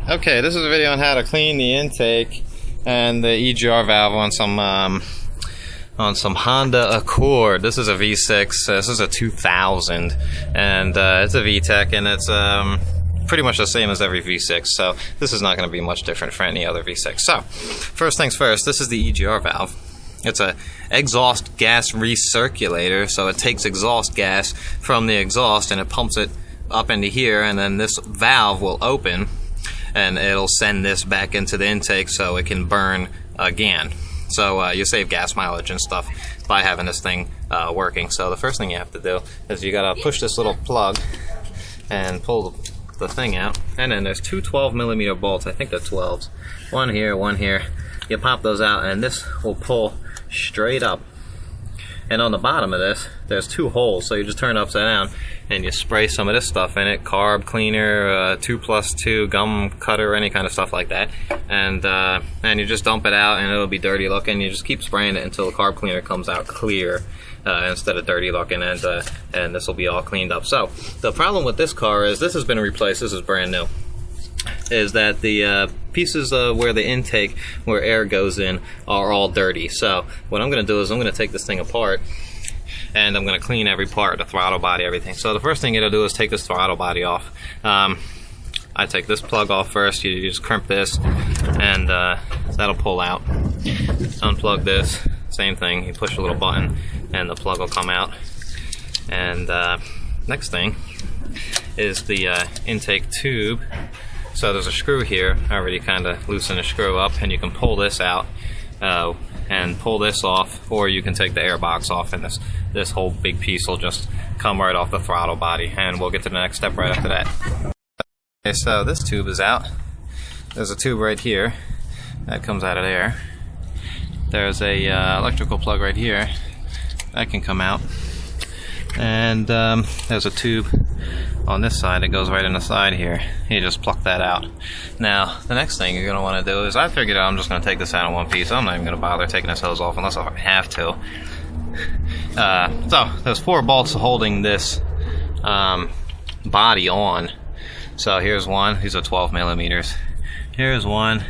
Okay, this is a video on how to clean the intake and the EGR valve on some Honda Accord. This is a V6. This is a 2000, and it's a VTec, and it's pretty much the same as every V6. So this is not going to be much different for any other V6. So first things first, this is the EGR valve. It's a exhaust gas recirculator, so it takes exhaust gas from the exhaust and it pumps it up into here, and then this valve will open and it'll send this back into the intake so it can burn again. So you save gas mileage and stuff by having this thing working. So the first thing you have to do is you gotta push this little plug and pull the thing out, and then there's two 12mm bolts. I think they're 12s. One here, one here. You pop those out and this will pull straight up. And on the bottom of this, there's two holes, so you just turn it upside down and you spray some of this stuff in it, carb cleaner, 2+2, gum cutter, any kind of stuff like that, and you just dump it out and it'll be dirty looking. You just keep spraying it until the carb cleaner comes out clear instead of dirty looking, and this will be all cleaned up. So the problem with this car is this has been replaced, this is brand new, is that the pieces where the intake, where air goes in, are all dirty. So what I'm going to do is I'm going to take this thing apart and I'm going to clean every part, the throttle body, everything. So the first thing you're going to do is take this throttle body off. I take this plug off first. You just crimp this and that'll pull out. Unplug this, same thing. You push a little button and the plug will come out. And next thing is the intake tube. So there's a screw here. I already kind of loosened the screw up, and you can pull this out and pull this off, or you can take the air box off, and this whole big piece will just come right off the throttle body, and we'll get to the next step right after that. Okay, so this tube is out. There's a tube right here that comes out of there. There's a electrical plug right here that can come out, and there's a tube on this side that goes right in the side here. You just pluck that out. Now the next thing you're going to want to do is, I figured out I'm just going to take this out in one piece. I'm not even going to bother taking this hose off unless I have to. So there's 4 bolts holding this body on. So here's one. These are 12mm. Here's one.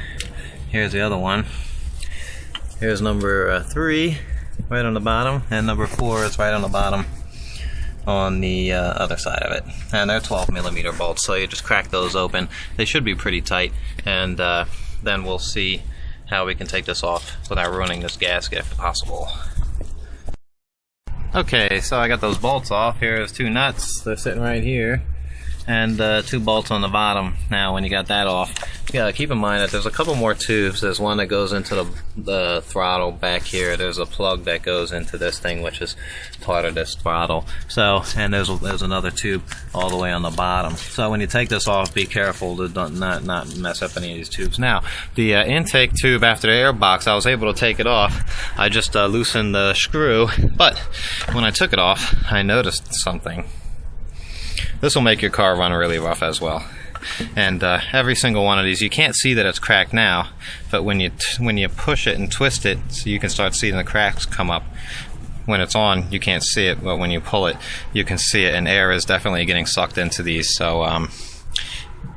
Here's the other one. Here's number 3 right on the bottom, and number 4 is right on the bottom on the other side of it, and they're 12mm bolts, so you just crack those open. They should be pretty tight, and then we'll see how we can take this off without ruining this gasket if possible. Okay, so I got those bolts off. Here's 2 nuts, they're sitting right here, and 2 bolts on the bottom. Now when you got that off, you gotta keep in mind that there's a couple more tubes. There's one that goes into the throttle back here. There's a plug that goes into this thing, which is part of this throttle. So, and there's another tube all the way on the bottom. So when you take this off, be careful to not mess up any of these tubes. Now the intake tube after the air box, I was able to take it off. I just loosened the screw, but when I took it off, I noticed something. This will make your car run really rough as well. And every single one of these, you can't see that it's cracked now, but when you push it and twist it, so you can start seeing the cracks come up. When it's on, you can't see it, but when you pull it, you can see it, and air is definitely getting sucked into these. So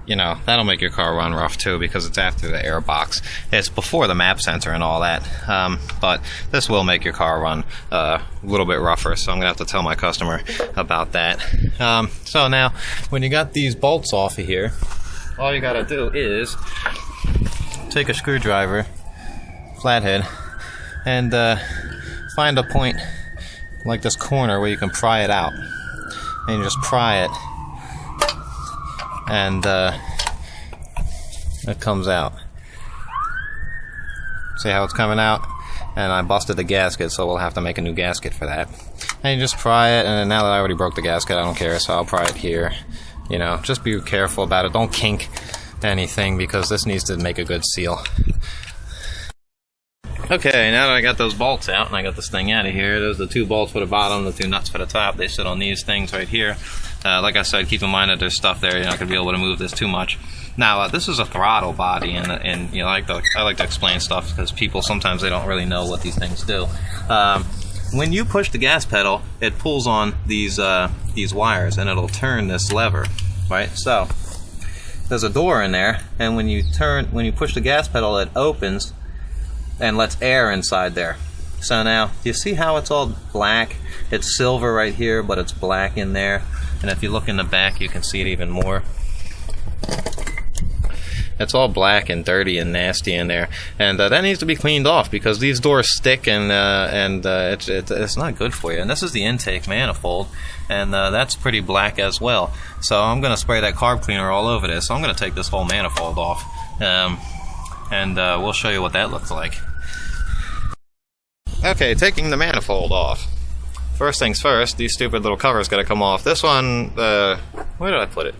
you know, that'll make your car run rough too, because it's after the air box. It's before the map sensor and all that, but this will make your car run a little bit rougher, so I'm gonna have to tell my customer about that. So now when you got these bolts off of here, all you gotta do is take a screwdriver, flathead, and find a point like this corner where you can pry it out, and you just pry it, and it comes out. See how it's coming out? And I busted the gasket, so we'll have to make a new gasket for that. And you just pry it, and now that I already broke the gasket, I don't care, so I'll pry it here. You know, just be careful about it. Don't kink anything, because this needs to make a good seal. Okay, now that I got those bolts out and I got this thing out of here, there's the 2 bolts for the bottom, the 2 nuts for the top. They sit on these things right here. Like I said, keep in mind that there's stuff there. You're not going to be able to move this too much. Now, this is a throttle body, and you know, I like to explain stuff because people sometimes they don't really know what these things do. When you push the gas pedal, it pulls on these wires, and it'll turn this lever, right? So there's a door in there, and when you push the gas pedal, it opens and lets air inside there. So now, do you see how it's all black? It's silver right here, but it's black in there. And if you look in the back, you can see it even more. It's all black and dirty and nasty in there, and that needs to be cleaned off because these doors stick, and it's not good for you. And this is the intake manifold, and that's pretty black as well. So I'm going to spray that carb cleaner all over this. So I'm going to take this whole manifold off, and we'll show you what that looks like. Okay, taking the manifold off. First things first, these stupid little covers got to come off. This one, where did I put it?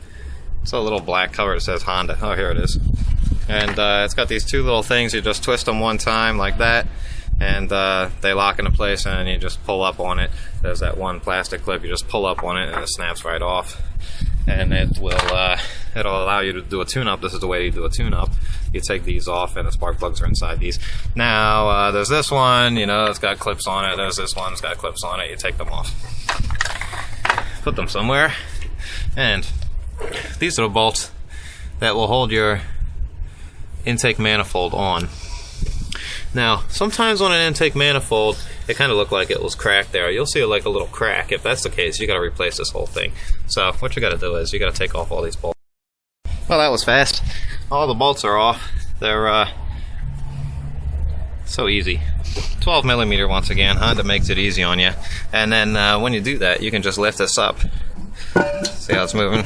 It's a little black cover that says Honda. Oh, here it is. And it's got these two little things. You just twist them one time like that, and they lock into place, and you just pull up on it. There's that one plastic clip. You just pull up on it, and it snaps right off. And it'll allow you to do a tune-up. This is the way you do a tune-up. You take these off, and the spark plugs are inside these. Now, there's this one, you know, it's got clips on it. There's this one, it's got clips on it. You take them off. Put them somewhere, and these are the bolts that will hold your intake manifold on. Now, sometimes on an intake manifold, it kind of looked like it was cracked there. You'll see like a little crack. If that's the case, you got to replace this whole thing. So what you got to do is you got to take off all these bolts. Well, that was fast. All the bolts are off. They're so easy. 12 millimeter once again. Honda makes it easy on you. And then when you do that, you can just lift this up. See how it's moving?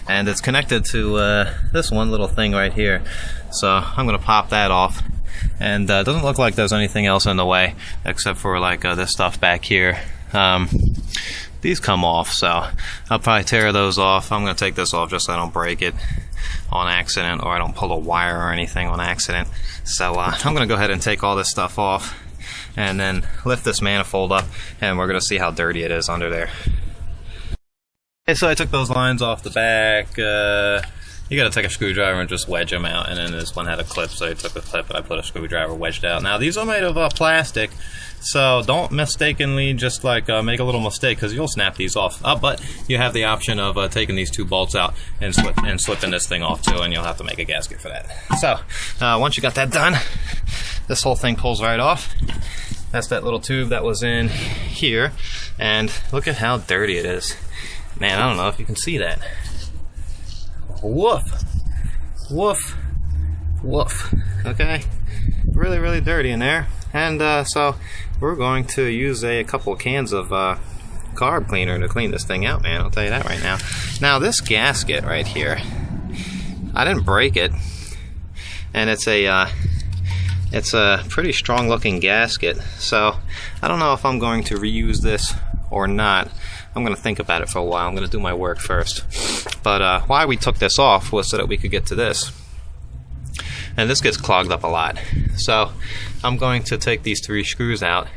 And it's connected to this one little thing right here. So I'm going to pop that off. And it doesn't look like there's anything else in the way except for like this stuff back here. These come off, so I'll probably tear those off. I'm going to take this off just so I don't break it on accident, or I don't pull a wire or anything on accident. So I'm going to go ahead and take all this stuff off and then lift this manifold up, and we're going to see how dirty it is under there. Okay, so I took those lines off the back. You got to take a screwdriver and just wedge them out, and then this one had a clip, so I took a clip and I put a screwdriver wedged out. Now these are made of plastic, so don't mistakenly just like make a little mistake, because you'll snap these off. But you have the option of taking these two bolts out and slipping this thing off too, and you'll have to make a gasket for that. So once you got that done, this whole thing pulls right off. That's that little tube that was in here, and look at how dirty it is. Man, I don't know if you can see that. Woof, woof, woof. Okay, really, really dirty in there. And so we're going to use a couple of cans of carb cleaner to clean this thing out, man. I'll tell you that right now. Now this gasket right here, I didn't break it, and it's a pretty strong looking gasket. So I don't know if I'm going to reuse this or not. I'm going to think about it for a while. I'm going to do my work first. But why we took this off was so that we could get to this. And this gets clogged up a lot. So I'm going to take these 3 screws out,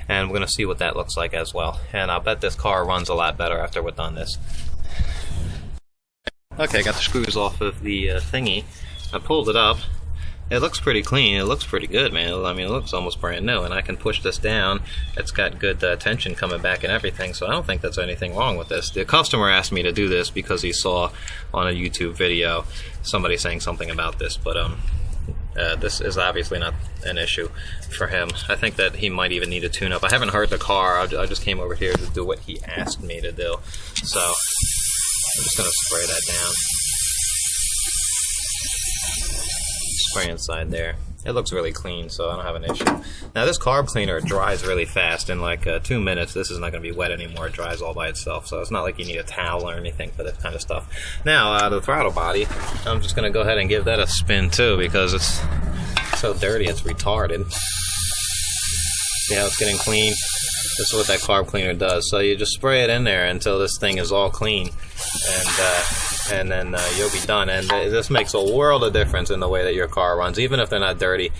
and we're going to see what that looks like as well. And I'll bet this car runs a lot better after we're done this. Okay, I got the screws off of the thingy. I pulled it up. It looks pretty clean. It looks pretty good, man. I mean, it looks almost brand new, and I can push this down. It's got good tension coming back and everything, so I don't think there's anything wrong with this. The customer asked me to do this because he saw on a YouTube video somebody saying something about this, but this is obviously not an issue for him. I think that he might even need a tune-up. I haven't heard the car. I just came over here to do what he asked me to do, so I'm just going to spray that down. Spray inside there. It looks really clean, so I don't have an issue. Now this carb cleaner dries really fast. In like 2 minutes, this is not going to be wet anymore. It dries all by itself, so it's not like you need a towel or anything for this kind of stuff. Now the throttle body, I'm just going to go ahead and give that a spin too, because it's so dirty it's retarded. See how it's getting clean? This is what that carb cleaner does. So you just spray it in there until this thing is all clean, and then you'll be done. And this makes a world of difference in the way that your car runs, even if they're not dirty.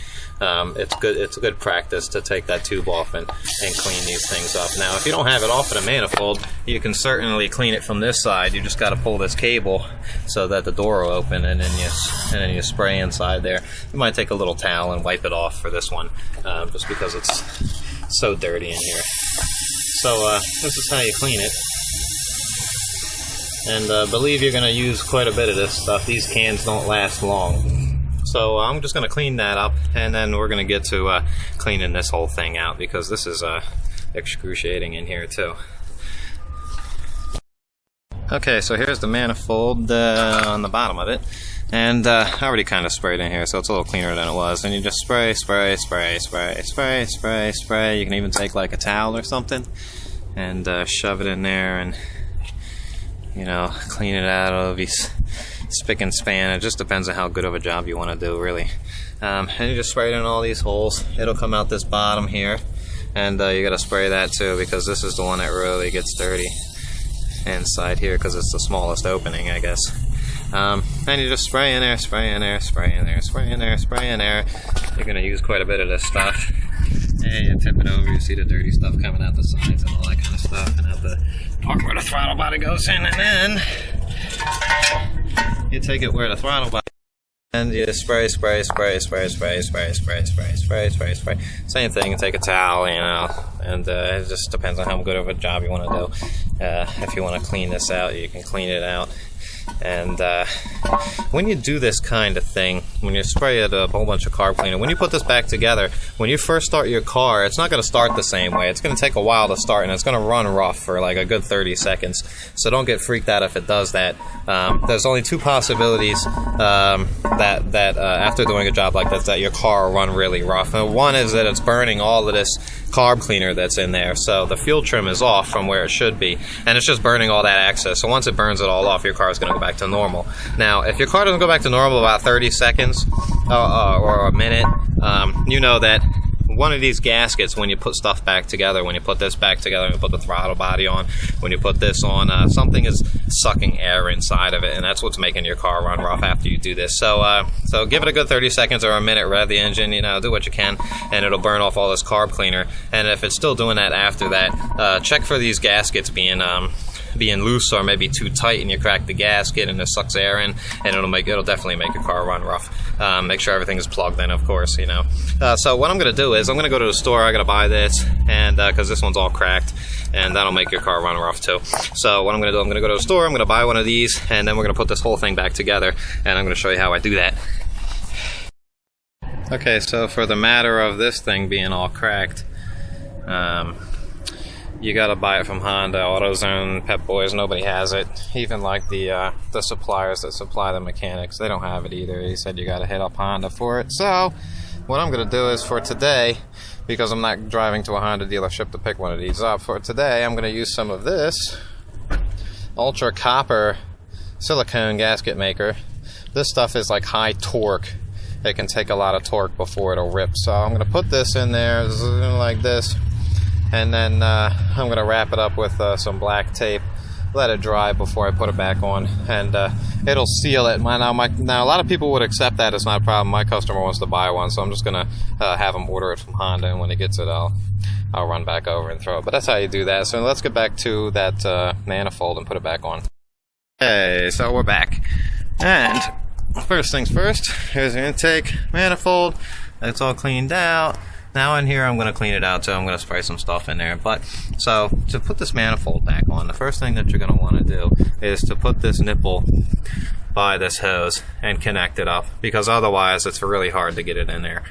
It's good. It's a good practice to take that tube off and clean these things up. Now, if you don't have it off of the manifold, you can certainly clean it from this side. You just got to pull this cable so that the door will open, and then you spray inside there. You might take a little towel and wipe it off for this one, just because it's so dirty in here. So this is how you clean it. And believe you're going to use quite a bit of this stuff. These cans don't last long. So I'm just going to clean that up, and then we're going to get to cleaning this whole thing out, because this is excruciating in here too. Okay, so here's the manifold on the bottom of it, and I already kind of sprayed in here, so it's a little cleaner than it was. And you just spray, spray, spray, spray, spray, spray, spray. You can even take like a towel or something and shove it in there, and you know, clean it out. It'll be spick and span. It just depends on how good of a job you want to do, really. And you just spray it in all these holes. It'll come out this bottom here, and you got to spray that too, because this is the one that really gets dirty inside here, because it's the smallest opening, I guess. And you just spray in there, spray in there, spray in there, spray in there, spray in there. You're going to use quite a bit of this stuff. And you tip it over, you see the dirty stuff coming out the sides and all that kind of stuff, and out the part where the throttle body goes in, and then you take it where the throttle body, and you spray, spray, spray, spray, spray, spray, spray, spray, spray, spray, spray. Same thing. You take a towel, you know, and it just depends on how good of a job you want to do. If you want to clean this out, you can clean it out. And when you do this kind of thing, when you spray it a whole bunch of carb cleaner, when you put this back together, when you first start your car, it's not going to start the same way. It's going to take a while to start, and it's going to run rough for like a good 30 seconds. So don't get freaked out if it does that. There's only two possibilities that after doing a job like this, that your car will run really rough. And one is that it's burning all of this carb cleaner that's in there, so the fuel trim is off from where it should be, and it's just burning all that excess. So once it burns it all off, your car is going to go back to normal. Now, if your car doesn't go back to normal about 30 seconds or a minute, you know that one of these gaskets, when you put stuff back together, when you put this back together, when you put the throttle body on, when you put this on, something is sucking air inside of it, and that's what's making your car run rough after you do this. So so give it a good 30 seconds or a minute, rev the engine, you know, do what you can, and it'll burn off all this carb cleaner. And if it's still doing that after that, check for these gaskets being loose or maybe too tight, and you crack the gasket and it sucks air in, and it'll definitely make your car run rough. Make sure everything is plugged in, of course, you know. So what I'm going to do is I'm going to go to the store. I got to buy this, and because this one's all cracked, and that'll make your car run rough too. So what I'm going to do, I'm going to go to the store, I'm going to buy one of these, and then we're going to put this whole thing back together, and I'm going to show you how I do that. Okay, so for the matter of this thing being all cracked, you gotta buy it from Honda, AutoZone, Pep Boys. Nobody has it. Even like the suppliers that supply the mechanics, they don't have it either. He said you gotta hit up Honda for it. So what I'm gonna do is, for today, because I'm not driving to a Honda dealership to pick one of these up, for today I'm gonna use some of this ultra copper silicone gasket maker. This stuff is like high torque. It can take a lot of torque before it'll rip. So I'm gonna put this in there like this, and then I'm going to wrap it up with some black tape, let it dry before I put it back on, and it'll seal it. Now a lot of people would accept that, it's not a problem. My customer wants to buy one, so I'm just going to have him order it from Honda, and when he gets it, I'll run back over and throw it. But that's how you do that. So let's get back to that manifold and put it back on. Okay, so we're back. And first things first, here's the intake manifold. It's all cleaned out. Now in here I'm going to clean it out too. I'm going to spray some stuff in there. But so to put this manifold back on, the first thing that you're going to want to do is to put this nipple by this hose and connect it up, because otherwise it's really hard to get it in there.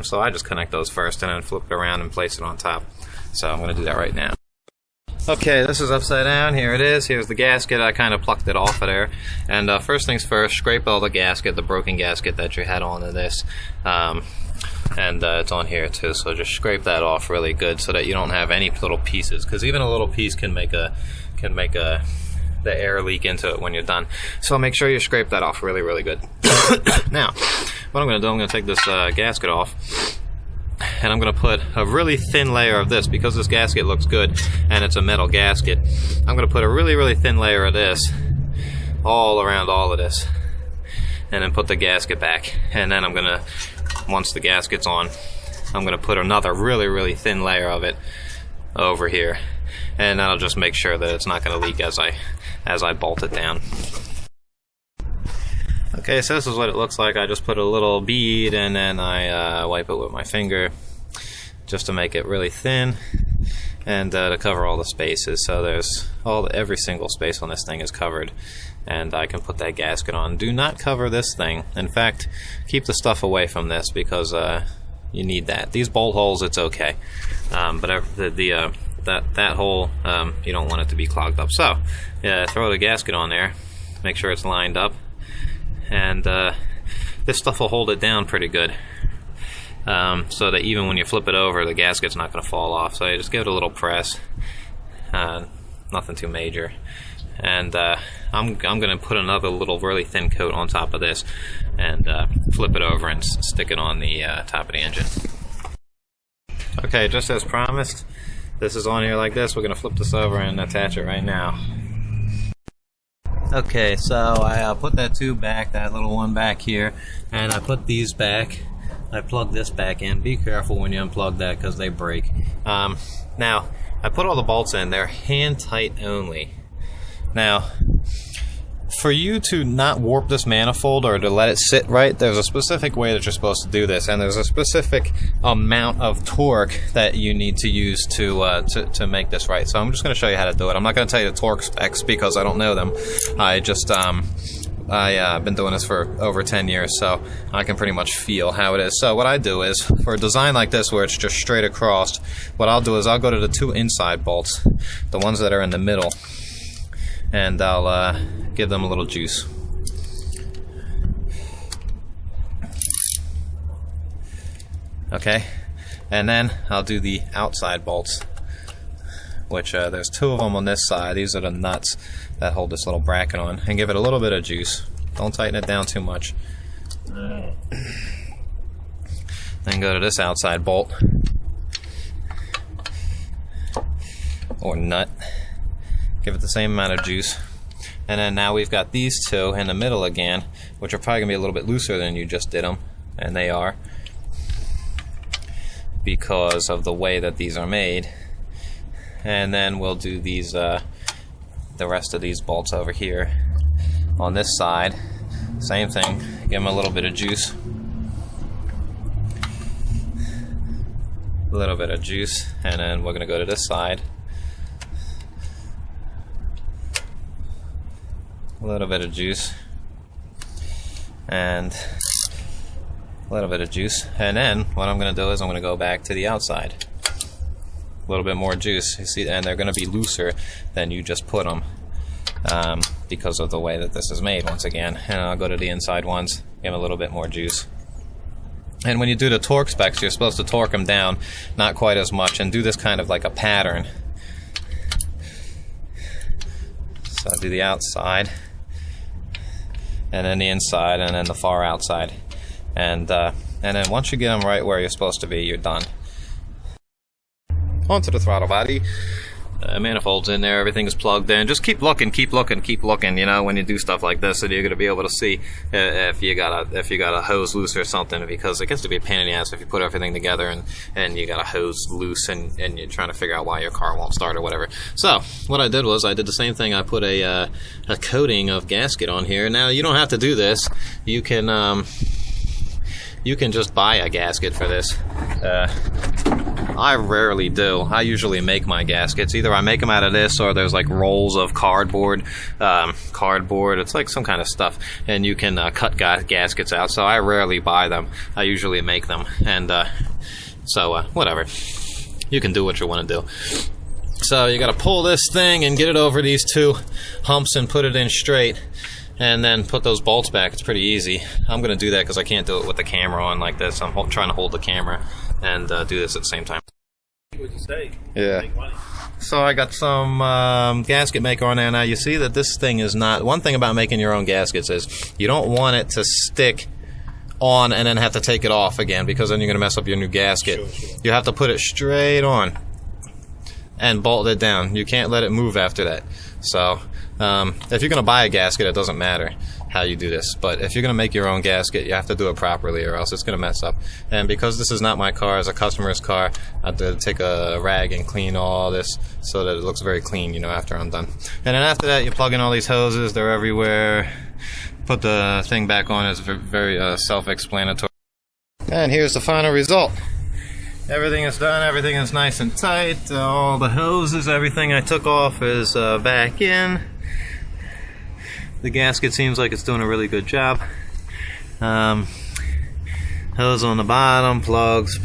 So I just connect those first and then flip it around and place it on top. So I'm going to do that right now. Okay, this is upside down. Here it is. Here's the gasket. I kind of plucked it off of there. And first things first, scrape all the gasket, the broken gasket that you had onto this. And it's on here too, so just scrape that off really good so that you don't have any little pieces, because even a little piece can make the air leak into it when you're done. So make sure you scrape that off really, really good. Now, what I'm going to do, I'm going to take this gasket off, and I'm going to put a really thin layer of this, because this gasket looks good and it's a metal gasket. I'm going to put a really, really thin layer of this all around all of this, and then put the gasket back. And then I'm going to, once the gasket's on, I'm going to put another really, really thin layer of it over here, and that'll just make sure that it's not going to leak as I bolt it down. Okay, so this is what it looks like. I just put a little bead, and then I wipe it with my finger just to make it really thin. and to cover all the spaces. So there's every single space on this thing is covered, and I can put that gasket on. Do not cover this thing. In fact, keep the stuff away from this, because you need that. These bolt holes, it's okay, but that hole, you don't want it to be clogged up. So throw the gasket on there, make sure it's lined up, and this stuff will hold it down pretty good, so that even when you flip it over, the gasket's not going to fall off. So you just give it a little press, nothing too major, and I'm going to put another little really thin coat on top of this, and flip it over and stick it on the top of the engine. Okay, just as promised, this is on here like this. We're going to flip this over and attach it right now. Okay, so I put that tube back, that little one back here, and I put these back. I plug this back in. Be careful when you unplug that, because they break. Now, I put all the bolts in. They're hand tight only. Now, for you to not warp this manifold or to let it sit right, there's a specific way that you're supposed to do this, and there's a specific amount of torque that you need to use to make this right. So I'm just going to show you how to do it. I'm not going to tell you the torque specs because I don't know them. I just I've been doing this for over 10 years, so I can pretty much feel how it is. So what I do is, for a design like this where it's just straight across, what I'll do is I'll go to the two inside bolts, the ones that are in the middle, and I'll give them a little juice. Okay, and then I'll do the outside bolts, which there's two of them on this side. These are the nuts that hold this little bracket on, and give it a little bit of juice. Don't tighten it down too much. Then go to this outside bolt, or nut. Give it the same amount of juice. And then now we've got these two in the middle again, which are probably going to be a little bit looser than you just did them. And they are, because of the way that these are made. And then we'll do these, the rest of these bolts over here on this side. Same thing. Give them a little bit of juice. A little bit of juice. And then we're going to go to this side. A little bit of juice, and a little bit of juice, and then what I'm going to do is I'm going to go back to the outside. A little bit more juice, you see, and they're going to be looser than you just put them, because of the way that this is made, once again. And I'll go to the inside ones, give them a little bit more juice. And when you do the torque specs, you're supposed to torque them down, not quite as much, and do this kind of like a pattern. So I'll do the outside, and then the inside, and then the far outside, and then once you get them right where you're supposed to be, you're done. Onto the throttle body. Manifolds in there, everything is plugged in. Just keep looking, keep looking, keep looking. You know, when you do stuff like this, and you're going to be able to see if you got a hose loose or something, because it gets to be a pain in the ass if you put everything together and you got a hose loose and you're trying to figure out why your car won't start or whatever. So what I did was I did the same thing. I put a coating of gasket on here. Now you don't have to do this. You can just buy a gasket for this. I rarely do. I usually make my gaskets. Either I make them out of this, or there's like rolls of cardboard. It's like some kind of stuff, and you can cut gaskets out. So I rarely buy them. I usually make them, and so whatever. You can do what you want to do. So you got to pull this thing and get it over these two humps and put it in straight, and then put those bolts back. It's pretty easy. I'm going to do that because I can't do it with the camera on like this. I'm trying to hold the camera and do this at the same time. What'd you say? Yeah. So I got some gasket maker on there. Now you see that this thing is not... One thing about making your own gaskets is you don't want it to stick on and then have to take it off again, because then you're going to mess up your new gasket. Sure. You have to put it straight on and bolt it down. You can't let it move after that. So if you're going to buy a gasket, it doesn't matter how you do this, but if you're going to make your own gasket, you have to do it properly, or else it's going to mess up. And because this is not my car, it's a customer's car, I have to take a rag and clean all this so that it looks very clean, you know, after I'm done. And then after that, you plug in all these hoses. They're everywhere. Put the thing back on. It's very self-explanatory. And here's the final result. Everything is done, everything is nice and tight. All the hoses, everything I took off is back in. The gasket seems like it's doing a really good job. Hose on the bottom, plugs.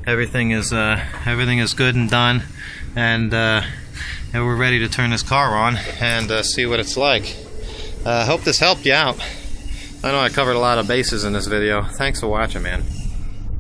Everything is good and done, and we're ready to turn this car on and see what it's like. Hope this helped you out. I know I covered a lot of bases in this video. Thanks for watching, man.